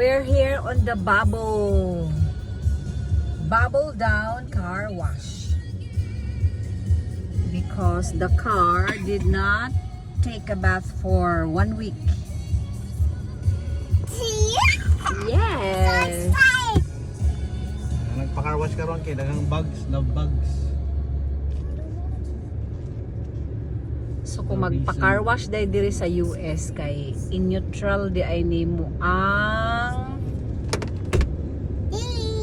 We're here on the Bubble Down car wash because the car did not take a bath for 1 week. Yes. Nagpa-car wash ka ron kay daghang bugs, love bugs. So kung magpa-car wash dahil diri sa US kay in neutral di ay nimo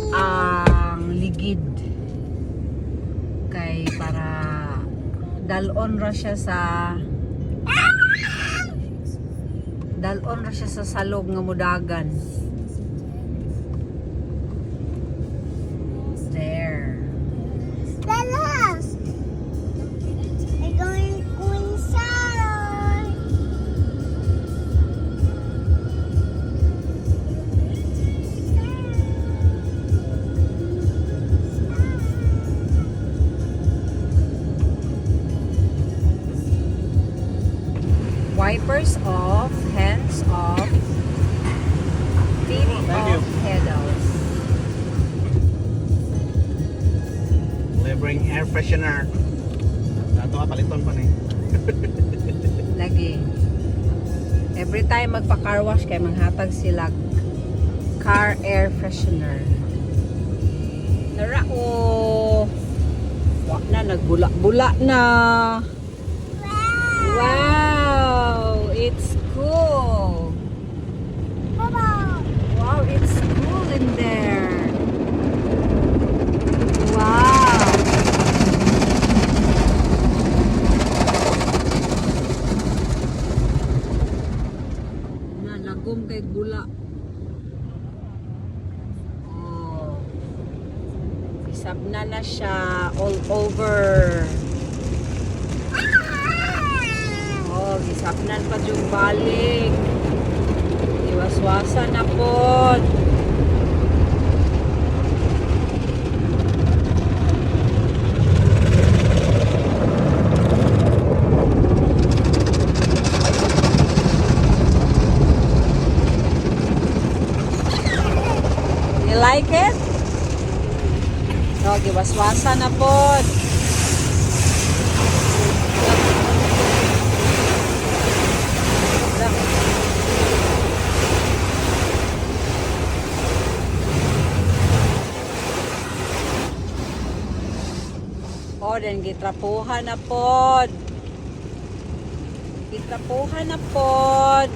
ang ligid kay para dalon ra siya sa salog nga mudagan. There. Lala! We're going inside. Wipers off, hands off, feet off, pedals. Delivering air freshener. Dato ka paliton pa ni. Lagi. Every time magpa-car wash kay manghatag sila car air freshener. Narao. Wa na nagbula-bula na. Wow, it's cool. Baba! Wow, it's cool in there. Wow. Nalagom kay gula. Oh. Isabna na siya all over. Oh, gisapnan pa yung balik. Iwaswasan na po. You like it? Oh, giwaswasan na po. Oh, then gitrapuhan na pod. Gitrapuhan na pod.